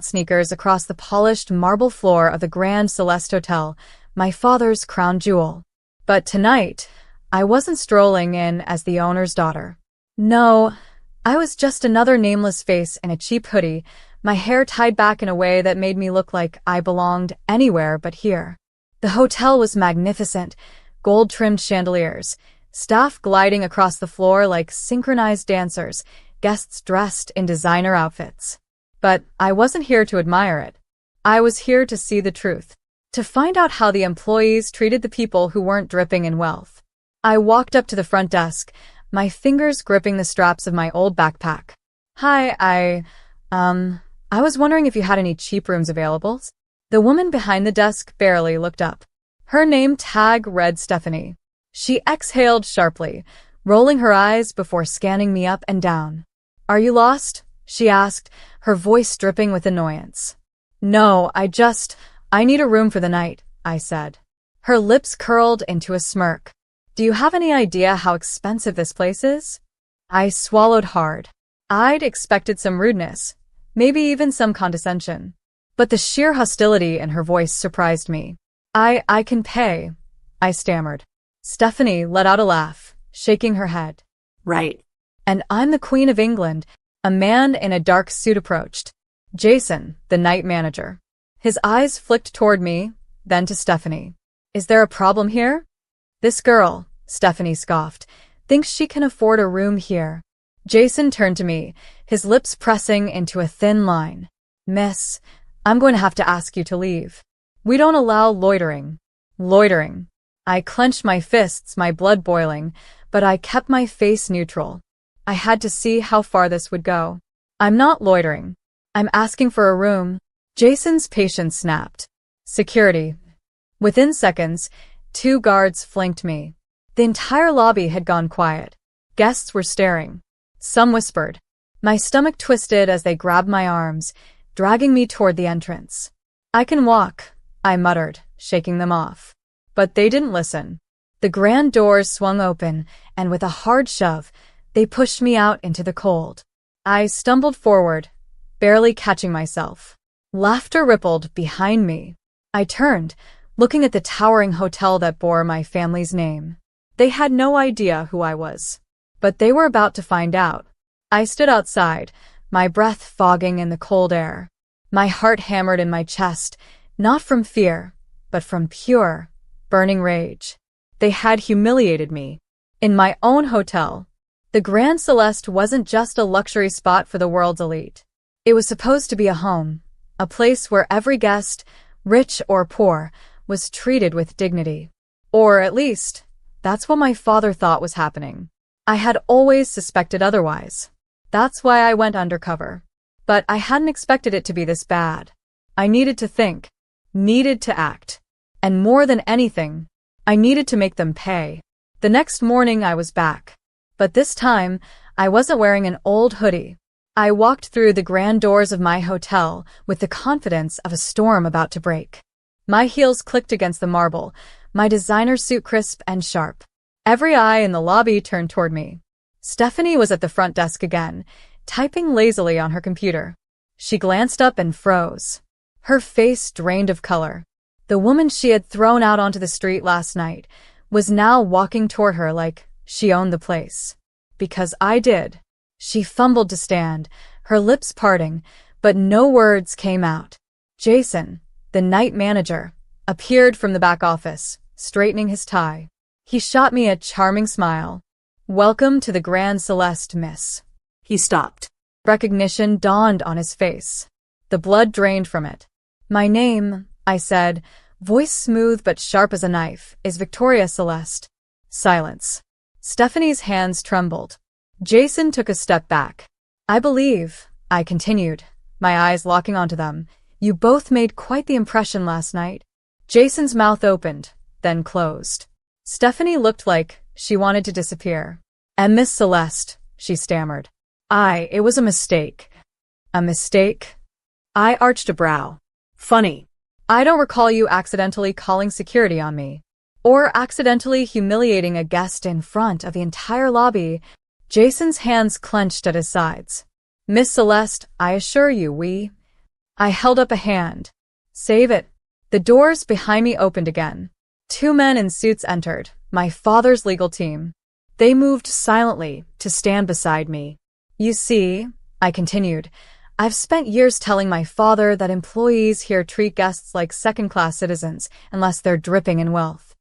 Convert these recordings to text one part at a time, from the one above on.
sneakers across the polished marble floor of the Grand Celeste Hotel, my father's crown jewel. But tonight, I wasn't strolling in as the owner's daughter. No, I was just another nameless face in a cheap hoodie, my hair tied back in a way that made me look like I belonged anywhere but here. The hotel was magnificent, gold-trimmed chandeliers, staff gliding across the floor like synchronized dancers, guests dressed in designer outfits. But I wasn't here to admire it. I was here to see the truth, to find out how the employees treated the people who weren't dripping in wealth. I walked up to the front desk, my fingers gripping the straps of my old backpack. Hi, I was wondering if you had any cheap rooms available. The woman behind the desk barely looked up. Her name tag read Stephanie. She exhaled sharply, rolling her eyes before scanning me up and down. Are you lost? She asked, her voice dripping with annoyance. No, I need a room for the night, I said. Her lips curled into a smirk. Do you have any idea how expensive this place is? I swallowed hard. I'd expected some rudeness, maybe even some condescension. But the sheer hostility in her voice surprised me. I can pay, I stammered. Stephanie let out a laugh, shaking her head. Right. And I'm the Queen of England. A man in a dark suit approached. Jason, the night manager. His eyes flicked toward me, then to Stephanie. Is there a problem here? This girl, Stephanie scoffed, thinks she can afford a room here. Jason turned to me, his lips pressing into a thin line. Miss, I'm going to have to ask you to leave. We don't allow loitering. Loitering. I clenched my fists, my blood boiling, but I kept my face neutral. I had to see how far this would go. I'm not loitering. I'm asking for a room. Jason's patience snapped. Security. Within seconds, 2 guards flanked me. The entire lobby had gone quiet. Guests were staring. Some whispered. My stomach twisted as they grabbed my arms, dragging me toward the entrance. I can walk, I muttered, shaking them off. But they didn't listen. The grand doors swung open, and with a hard shove, they pushed me out into the cold. I stumbled forward, barely catching myself. Laughter rippled behind me. I turned, looking at the towering hotel that bore my family's name. They had no idea who I was. But they were about to find out. I stood outside, my breath fogging in the cold air. My heart hammered in my chest, not from fear, but from pure, burning rage. They had humiliated me. In my own hotel. The Grand Celeste wasn't just a luxury spot for the world's elite. It was supposed to be a home, a place where every guest, rich or poor, was treated with dignity. Or at least, that's what my father thought was happening. I had always suspected otherwise. That's why I went undercover. But I hadn't expected it to be this bad. I needed to think, needed to act. And more than anything, I needed to make them pay. The next morning I was back. But this time, I wasn't wearing an old hoodie. I walked through the grand doors of my hotel with the confidence of a storm about to break. My heels clicked against the marble, my designer suit crisp and sharp. Every eye in the lobby turned toward me. Stephanie was at the front desk again, typing lazily on her computer. She glanced up and froze. Her face drained of color. The woman she had thrown out onto the street last night was now walking toward her like she owned the place. Because I did. She fumbled to stand, her lips parting, but no words came out. Jason, the night manager, appeared from the back office, straightening his tie. He shot me a charming smile. Welcome to the Grand Celeste, miss. He stopped. Recognition dawned on his face. The blood drained from it. My name, I said, voice smooth but sharp as a knife, is Victoria Celeste. Silence. Stephanie's hands trembled. Jason took a step back. I believe, I continued, my eyes locking onto them, you both made quite the impression last night. Jason's mouth opened, then closed. Stephanie looked like she wanted to disappear. And Miss Celeste, she stammered. It was a mistake. A mistake? I arched a brow. Funny. I don't recall you accidentally calling security on me. Or accidentally humiliating a guest in front of the entire lobby. Jason's hands clenched at his sides. Miss Celeste, I assure you I held up a hand. Save it. The doors behind me opened again. 2 men in suits entered, my father's legal team. They moved silently to stand beside me. You see, I continued, I've spent years telling my father that employees here treat guests like second-class citizens unless they're dripping in wealth.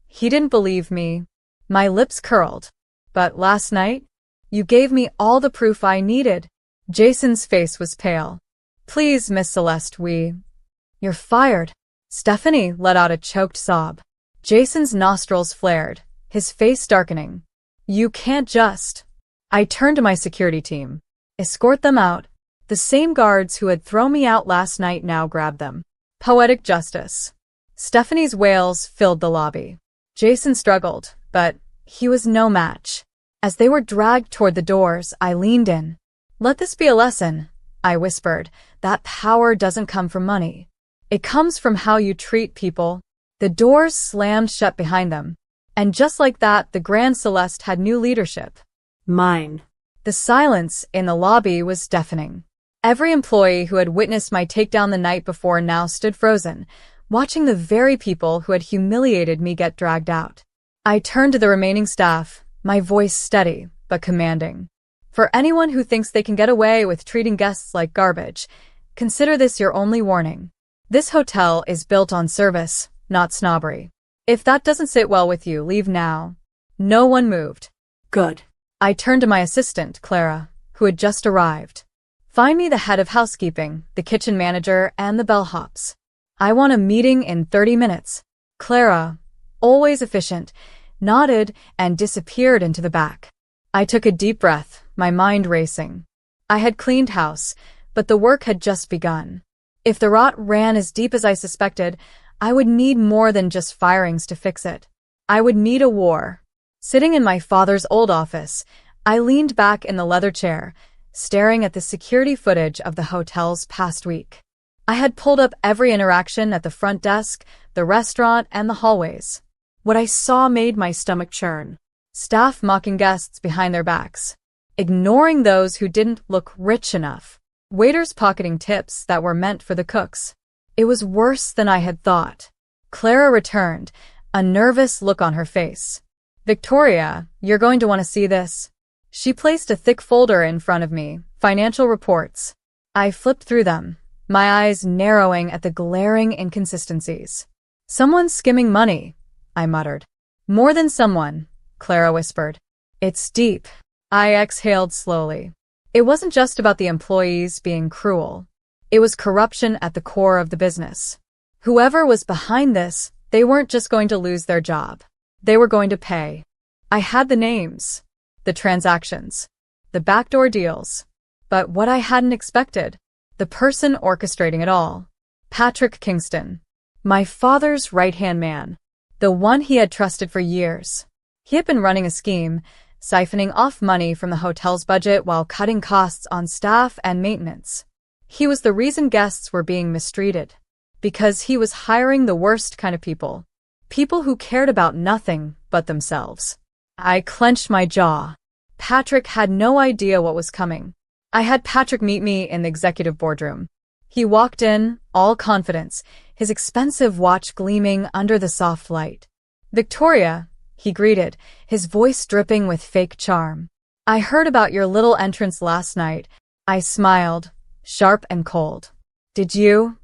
He didn't believe me. My lips curled. But last night, you gave me all the proof I needed. Jason's face was pale. Please, Miss Celeste, You're fired. Stephanie let out a choked sob. Jason's nostrils flared, his face darkening. You can't just. I turned to my security team. Escort them out. The same guards who had thrown me out last night now grabbed them. Poetic justice. Stephanie's wails filled the lobby. Jason struggled, but he was no match. As they were dragged toward the doors, I leaned in. Let this be a lesson, I whispered. That power doesn't come from money. It comes from how you treat people. The doors slammed shut behind them. And just like that, the Grand Celeste had new leadership. Mine. The silence in the lobby was deafening. Every employee who had witnessed my takedown the night before now stood frozen, watching the very people who had humiliated me get dragged out. I turned to the remaining staff, my voice steady but commanding. For anyone who thinks they can get away with treating guests like garbage, consider this your only warning. This hotel is built on service, not snobbery. If that doesn't sit well with you, leave now. No one moved. Good. I turned to my assistant, Clara, who had just arrived. Find me the head of housekeeping, the kitchen manager, and the bellhops. I want a meeting in 30 minutes. Clara, always efficient, nodded and disappeared into the back. I took a deep breath, my mind racing. I had cleaned house, but the work had just begun. If the rot ran as deep as I suspected, I would need more than just firings to fix it. I would need a war. Sitting in my father's old office, I leaned back in the leather chair, staring at the security footage of the hotel's past week. I had pulled up every interaction at the front desk, the restaurant, and the hallways. What I saw made my stomach churn. Staff mocking guests behind their backs, ignoring those who didn't look rich enough. Waiters pocketing tips that were meant for the cooks. It was worse than I had thought. Clara returned, a nervous look on her face. Victoria, you're going to want to see this. She placed a thick folder in front of me, financial reports. I flipped through them, my eyes narrowing at the glaring inconsistencies. Someone's skimming money, I muttered. More than someone, Clara whispered. It's deep. I exhaled slowly. It wasn't just about the employees being cruel. It was corruption at the core of the business. Whoever was behind this, they weren't just going to lose their job. They were going to pay. I had the names, the transactions, the backdoor deals. But what I hadn't expected, the person orchestrating it all. Patrick Kingston. My father's right-hand man. The one he had trusted for years. He had been running a scheme, siphoning off money from the hotel's budget while cutting costs on staff and maintenance. He was the reason guests were being mistreated. Because he was hiring the worst kind of people. People who cared about nothing but themselves. I clenched my jaw. Patrick had no idea what was coming. I had Patrick meet me in the executive boardroom. He walked in, all confidence, his expensive watch gleaming under the soft light. Victoria, he greeted, his voice dripping with fake charm. I heard about your little entrance last night. I smiled, sharp and cold. Did you?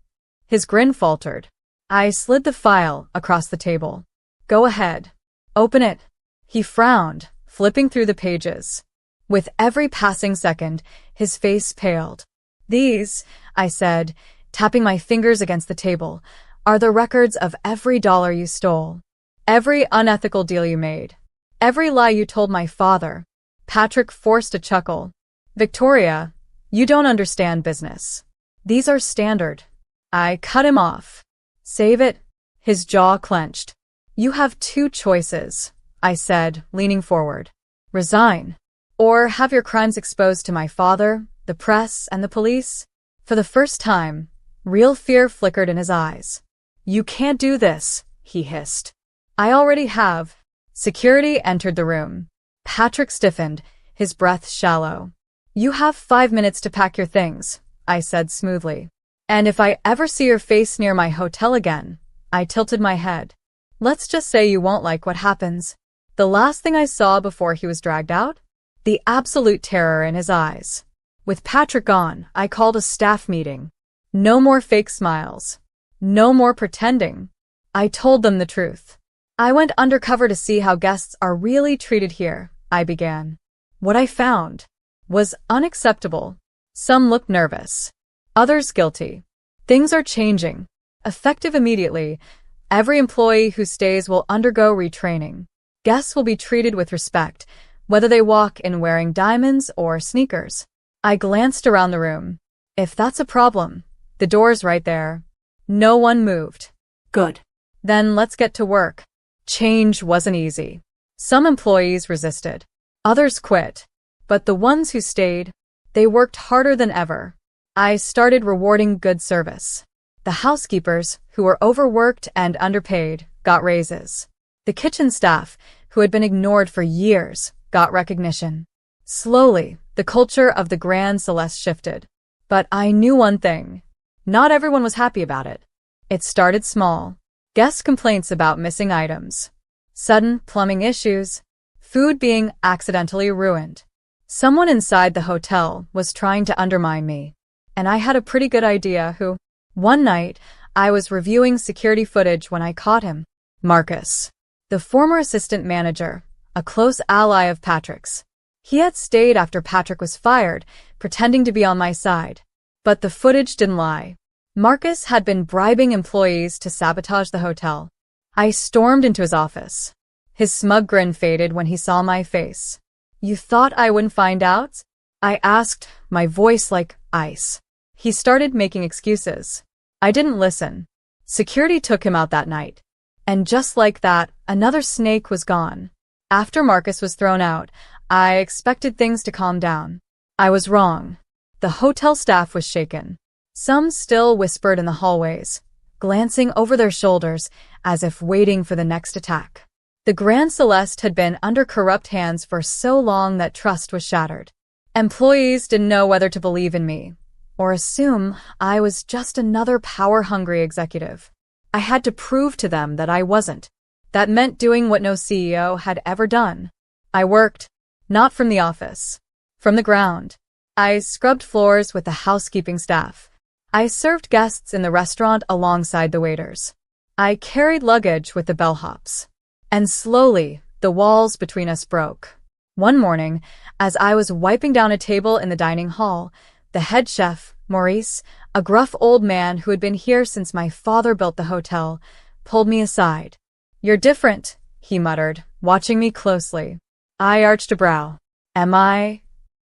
His grin faltered. I slid the file across the table. Go ahead. Open it. He frowned, flipping through the pages. With every passing second, his face paled. These, I said, tapping my fingers against the table, are the records of every dollar you stole. Every unethical deal you made. Every lie you told my father. Patrick forced a chuckle. Victoria, you don't understand business. These are standard. I cut him off. Save it. His jaw clenched. You have two choices, I said, leaning forward. Resign. Or have your crimes exposed to my father, the press, and the police? For the first time, real fear flickered in his eyes. You can't do this, he hissed. I already have. Security entered the room. Patrick stiffened, his breath shallow. You have 5 minutes to pack your things, I said smoothly. And if I ever see your face near my hotel again, I tilted my head. Let's just say you won't like what happens. The last thing I saw before he was dragged out? The absolute terror in his eyes. With Patrick gone, I called a staff meeting. No more fake smiles. No more pretending. I told them the truth. I went undercover to see how guests are really treated here, I began. What I found was unacceptable. Some looked nervous. Others guilty. Things are changing. Effective immediately, every employee who stays will undergo retraining. Guests will be treated with respect, whether they walk in wearing diamonds or sneakers. I glanced around the room. If that's a problem, the door's right there. No one moved. Good. Then let's get to work. Change wasn't easy. Some employees resisted. Others quit. But the ones who stayed, they worked harder than ever. I started rewarding good service. The housekeepers, who were overworked and underpaid, got raises. The kitchen staff, who had been ignored for years, got recognition. Slowly, the culture of the Grand Celeste shifted. But I knew one thing. Not everyone was happy about it. It started small. Guest complaints about missing items. Sudden plumbing issues. Food being accidentally ruined. Someone inside the hotel was trying to undermine me. And I had a pretty good idea who. One night, I was reviewing security footage when I caught him. Marcus, the former assistant manager, a close ally of Patrick's. He had stayed after Patrick was fired, pretending to be on my side. But the footage didn't lie. Marcus had been bribing employees to sabotage the hotel. I stormed into his office. His smug grin faded when he saw my face. You thought I wouldn't find out? I asked, my voice like ice. He started making excuses. I didn't listen. Security took him out that night. And just like that, another snake was gone. After Marcus was thrown out, I expected things to calm down. I was wrong. The hotel staff was shaken. Some still whispered in the hallways, glancing over their shoulders as if waiting for the next attack. The Grand Celeste had been under corrupt hands for so long that trust was shattered. Employees didn't know whether to believe in me or assume I was just another power-hungry executive. I had to prove to them that I wasn't. That meant doing what no CEO had ever done. I worked, not from the office, from the ground. I scrubbed floors with the housekeeping staff. I served guests in the restaurant alongside the waiters. I carried luggage with the bellhops. And slowly, the walls between us broke. One morning, as I was wiping down a table in the dining hall, the head chef, Maurice, a gruff old man who had been here since my father built the hotel, pulled me aside. You're different, he muttered, watching me closely. I arched a brow. Am I?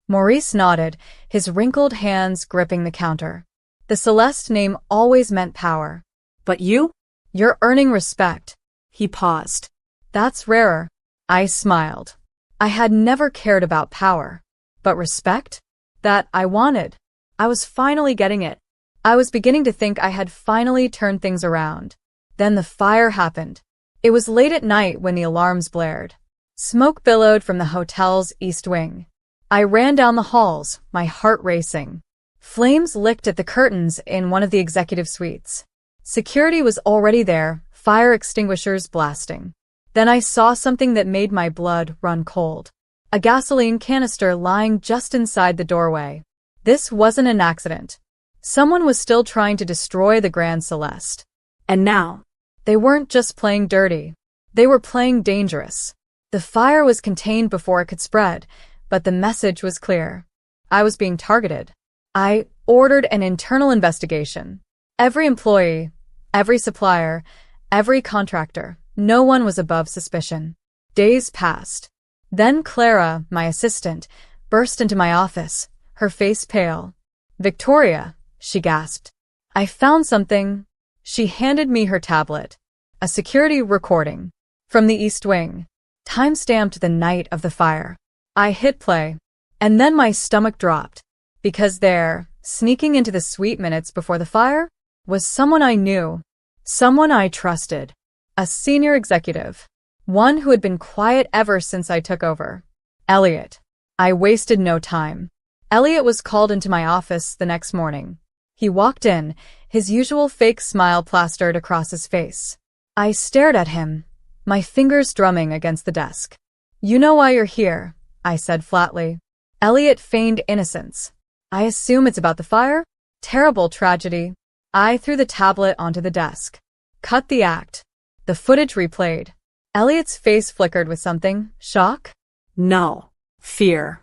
Maurice nodded, his wrinkled hands gripping the counter. The Celeste name always meant power. But you? You're earning respect. He paused. That's rarer. I smiled. I had never cared about power. But respect? That I wanted. I was finally getting it. I was beginning to think I had finally turned things around. Then the fire happened. It was late at night when the alarms blared. Smoke billowed from the hotel's east wing. I ran down the halls, my heart racing. Flames licked at the curtains in one of the executive suites. Security was already there, fire extinguishers blasting. Then I saw something that made my blood run cold. A gasoline canister lying just inside the doorway. This wasn't an accident. Someone was still trying to destroy the Grand Celeste. And now? They weren't just playing dirty. They were playing dangerous. The fire was contained before it could spread, but the message was clear. I was being targeted. I ordered an internal investigation. Every employee, every supplier, every contractor, no one was above suspicion. Days passed. Then Clara, my assistant, burst into my office, her face pale. Victoria, she gasped. I found something. She handed me her tablet. A security recording. From the East Wing. Time-stamped the night of the fire. I hit play. And then my stomach dropped. Because there, sneaking into the suite minutes before the fire, was someone I knew. Someone I trusted. A senior executive. One who had been quiet ever since I took over. Elliot. I wasted no time. Elliot was called into my office the next morning. He walked in, his usual fake smile plastered across his face. I stared at him, my fingers drumming against the desk. "You know why you're here," I said flatly. Elliot feigned innocence. "I assume it's about the fire?" "Terrible tragedy." I threw the tablet onto the desk. "Cut the act." The footage replayed. Elliot's face flickered with something. Shock? No. Fear.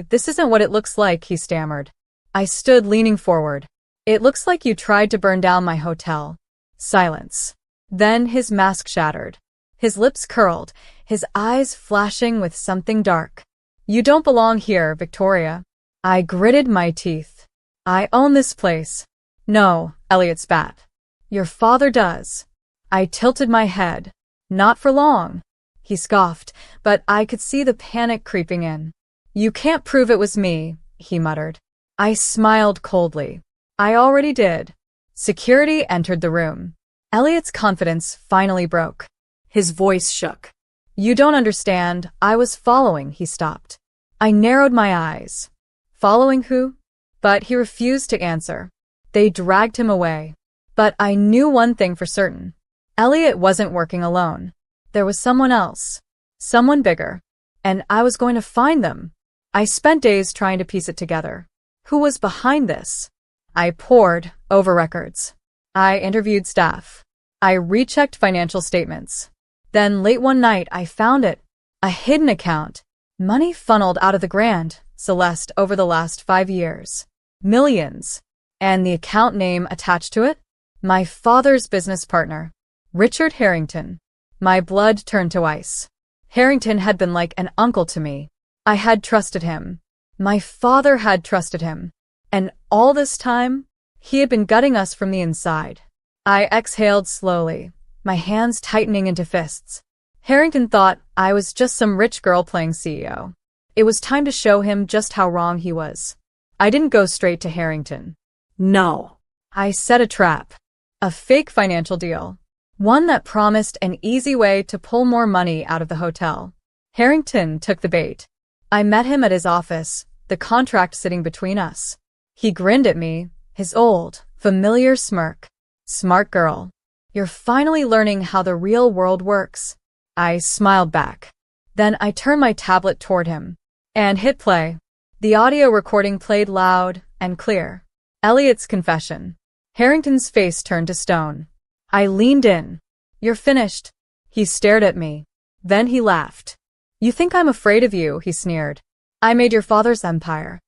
This isn't what it looks like," he stammered. I stood leaning forward. "It looks like you tried to burn down my hotel." Silence. Then his mask shattered. His lips curled, his eyes flashing with something dark. "You don't belong here, Victoria." I gritted my teeth. "I own this place." "No," Elliot spat. "Your father does." I tilted my head. "Not for long." He scoffed, but I could see the panic creeping in. "You can't prove it was me," he muttered. I smiled coldly. "I already did." Security entered the room. Elliot's confidence finally broke. His voice shook. "You don't understand. I was following," he stopped. I narrowed my eyes. "Following who?" But he refused to answer. They dragged him away. But I knew one thing for certain. Elliot wasn't working alone. There was someone else. Someone bigger. And I was going to find them. I spent days trying to piece it together. Who was behind this? I pored over records. I interviewed staff. I rechecked financial statements. Then late one night I found it. A hidden account. Money funneled out of the Grand Celeste over the last 5 years. Millions. And the account name attached to it? My father's business partner, Richard Harrington. My blood turned to ice. Harrington had been like an uncle to me. I had trusted him. My father had trusted him. And all this time, he had been gutting us from the inside. I exhaled slowly, my hands tightening into fists. Harrington thought I was just some rich girl playing CEO. It was time to show him just how wrong he was. I didn't go straight to Harrington. No. I set a trap. A fake financial deal. One that promised an easy way to pull more money out of the hotel. Harrington took the bait. I met him at his office, the contract sitting between us. He grinned at me, his old, familiar smirk. "Smart girl. You're finally learning how the real world works." I smiled back. Then I turned my tablet toward him and hit play. The audio recording played loud and clear. Elliot's confession. Harrington's face turned to stone. I leaned in. "You're finished." He stared at me. Then he laughed. "You think I'm afraid of you," he sneered. "I made your father's empire.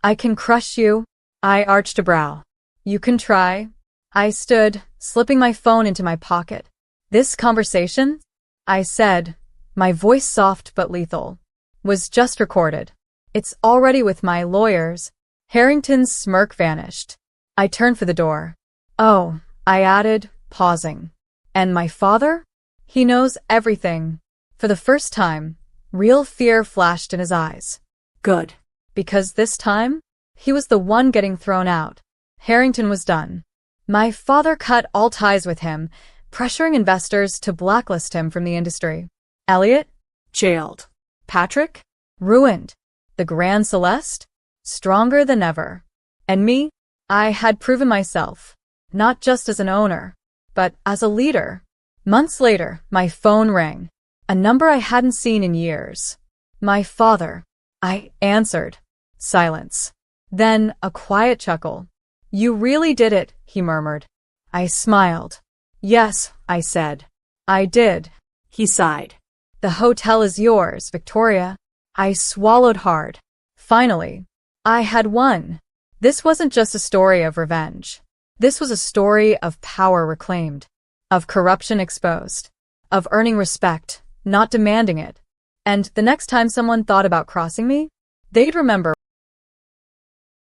I can crush you." I arched a brow. "You can try." I stood, slipping my phone into my pocket. "This conversation," I said, my voice soft but lethal, "was just recorded. It's already with my lawyers." Harrington's smirk vanished. I turned for the door. "Oh," I added, pausing. "And my father? He knows everything." For the first time, real fear flashed in his eyes. Good. Because this time, he was the one getting thrown out. Harrington was done. My father cut all ties with him, pressuring investors to blacklist him from the industry. Elliot? Jailed. Patrick? Ruined. The Grand Celeste? Stronger than ever. And me? I had proven myself, not just as an owner, but as a leader. Months later, my phone rang. A number I hadn't seen in years. My father. I answered. Silence. Then a quiet chuckle. "You really did it," he murmured. I smiled. "Yes," I said. "I did." He sighed. "The hotel is yours, Victoria." I swallowed hard. Finally, I had won. This wasn't just a story of revenge. This was a story of power reclaimed, of corruption exposed, of earning respect, not demanding it. And the next time someone thought about crossing me, they'd remember